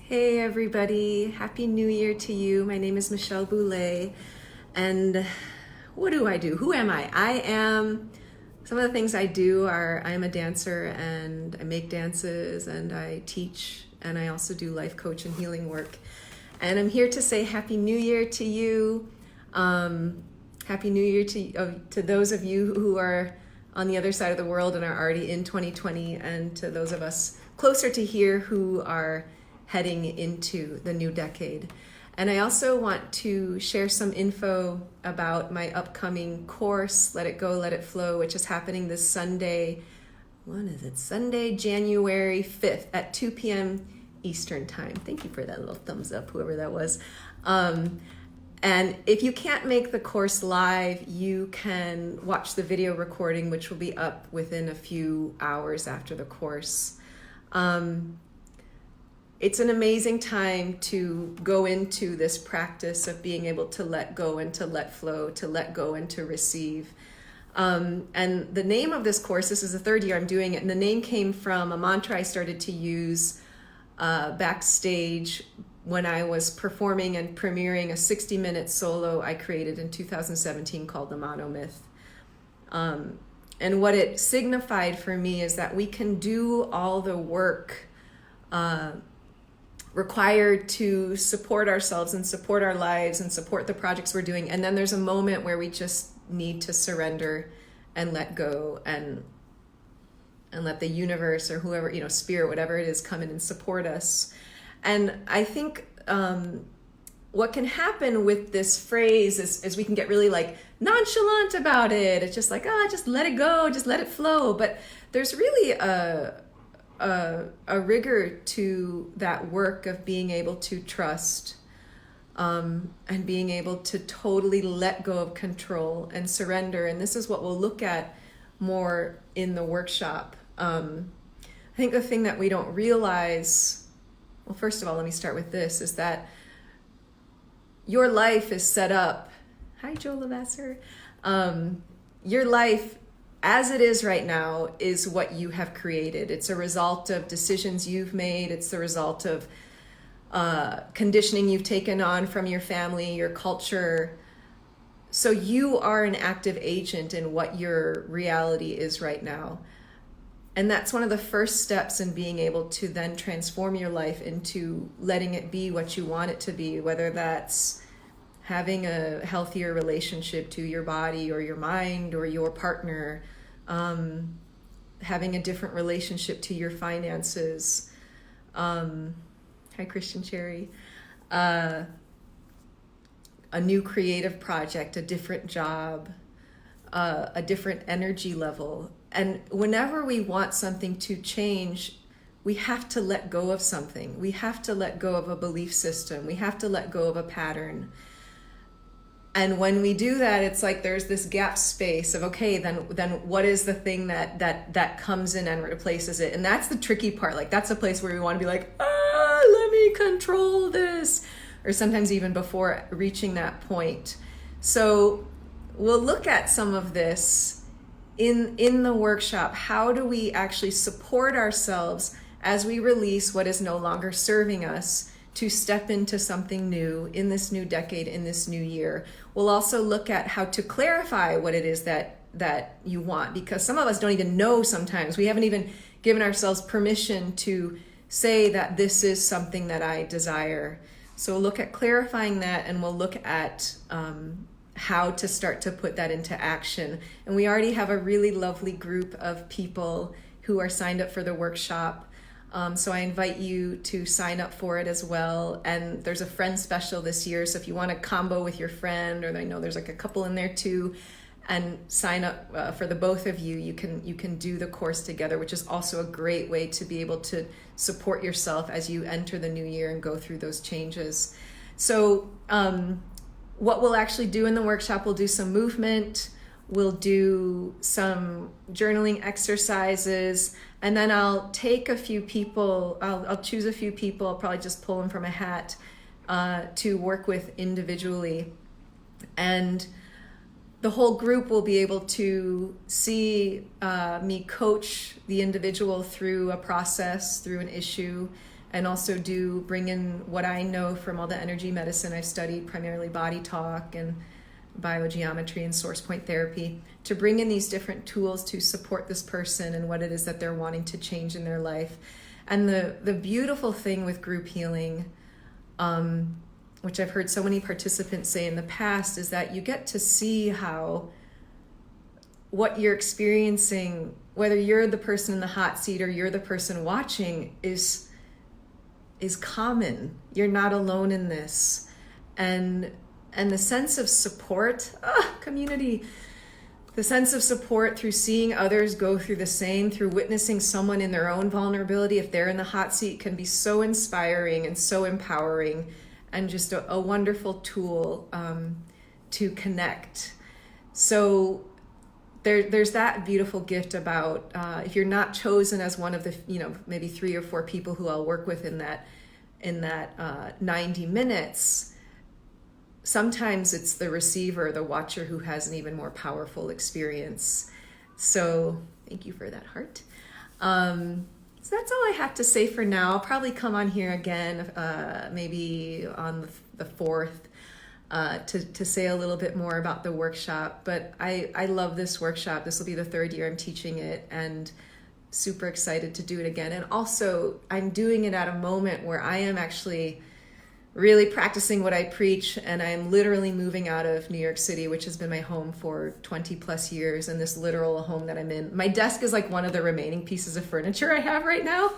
Hey everybody, Happy New Year to you. My name is Michelle Boulay, and what do I do? Who am I? Some of the things I do are I'm a dancer and I make dances and I teach and I also do life coach and healing work. And I'm here to say Happy New Year to you. Happy New Year to those of you who are on the other side of the world and are already in 2020, and to those of us closer to here who are heading into the new decade. And I also want to share some info about my upcoming course, Let It Go, Let It Flow, which is happening this Sunday. When is it? Sunday, January 5th at 2 p.m. Eastern Time. Thank you for that little thumbs up, whoever that was. And if you can't make the course live, you can watch the video recording, which will be up within a few hours after the course. It's an amazing time to go into this practice of being able to let go and to let flow, to let go and to receive. And the name of this course, this is the third year I'm doing it, and the name came from a mantra I started to use backstage when I was performing and premiering a 60-minute solo I created in 2017 called the Monomyth. And what it signified for me is that we can do all the work required to support ourselves and support our lives and support the projects we're doing. And then there's a moment where we just need to surrender and let go and let the universe or whoever, spirit, whatever it is, come in and support us. And I think what can happen with this phrase is we can get really nonchalant about it. It's just just let it go, just let it flow. But there's really a rigor to that work of being able to trust and being able to totally let go of control and surrender. And this is what we'll look at more in the workshop. I think the thing that we don't realize, well, first of all, let me start with this, is that your life is set up. Hi, Joel Lavasser. Your life as it is right now is what you have created. It's a result of decisions you've made. It's the result of conditioning you've taken on from your family, your culture. So you are an active agent in what your reality is right now. And that's one of the first steps in being able to then transform your life into letting it be what you want it to be, whether that's having a healthier relationship to your body or your mind or your partner, having a different relationship to your finances. Hi, Christian Cherry. A new creative project, a different job, a different energy level. And whenever we want something to change, we have to let go of something. We have to let go of a belief system. We have to let go of a pattern. And when we do that, it's like there's this gap space of, okay, then what is the thing that comes in and replaces it? And that's the tricky part. That's a place where we want to be let me control this. Or sometimes even before reaching that point. So we'll look at some of this in the workshop. How do we actually support ourselves as we release what is no longer serving us to step into something new in this new decade, in this new year? We'll also look at how to clarify what it is that you want, because some of us don't even know sometimes. We haven't even given ourselves permission to say that this is something that I desire. So we'll look at clarifying that, and we'll look at how to start to put that into action. And we already have a really lovely group of people who are signed up for the workshop. So I invite you to sign up for it as well. And there's a friend special this year. So if you want a combo with your friend, or I know there's a couple in there too, and sign up for the both of you, you can do the course together, which is also a great way to be able to support yourself as you enter the new year and go through those changes. So what we'll actually do in the workshop, we'll do some movement, we'll do some journaling exercises, and then I'll take a few people, I'll choose a few people, I'll probably just pull them from a hat to work with individually. And the whole group will be able to see me coach the individual through a process, through an issue, and also bring in what I know from all the energy medicine I've studied, primarily body talk and biogeometry and source point therapy, to bring in these different tools to support this person and what it is that they're wanting to change in their life. And the beautiful thing with group healing, which I've heard so many participants say in the past, is that you get to see how what you're experiencing, whether you're the person in the hot seat or you're the person watching, is common. You're not alone in this. And the sense of support, community, the sense of support through seeing others go through the same, through witnessing someone in their own vulnerability, if they're in the hot seat, can be so inspiring and so empowering, and just a wonderful tool to connect. So there's that beautiful gift about if you're not chosen as one of the, maybe 3 or 4 people who I'll work with in that 90 minutes, sometimes it's the receiver, the watcher, who has an even more powerful experience. So thank you for that, heart. So that's all I have to say for now. I'll probably come on here again, maybe on the 4th, to say a little bit more about the workshop. But I love this workshop. This will be the 3rd year I'm teaching it, and super excited to do it again. And also, I'm doing it at a moment where I am actually really practicing what I preach, and I'm literally moving out of New York City, which has been my home for 20 plus years, and this literal home that I'm in. My desk is like one of the remaining pieces of furniture I have right now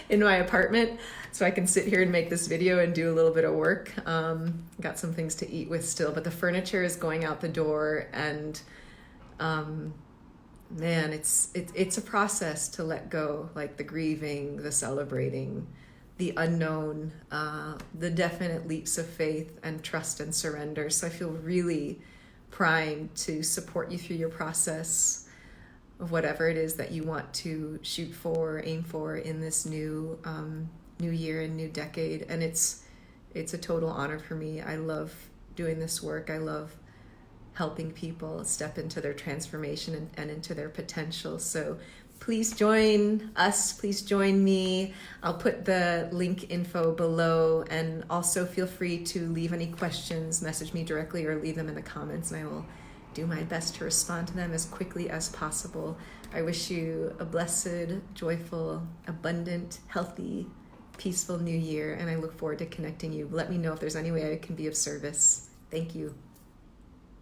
in my apartment, so I can sit here and make this video and do a little bit of work. Got some things to eat with still, but the furniture is going out the door, and man, it's a process to let go, like the grieving, the celebrating, the unknown, the definite leaps of faith and trust and surrender. So I feel really primed to support you through your process of whatever it is that you want to shoot for, aim for in this new year and new decade. And it's a total honor for me. I love doing this work. I love helping people step into their transformation and into their potential. So please join us, please join me. I'll put the link info below, and also feel free to leave any questions, message me directly, or leave them in the comments, and I will do my best to respond to them as quickly as possible. I wish you a blessed, joyful, abundant, healthy, peaceful new year, and I look forward to connecting you. Let me know if there's any way I can be of service. Thank you.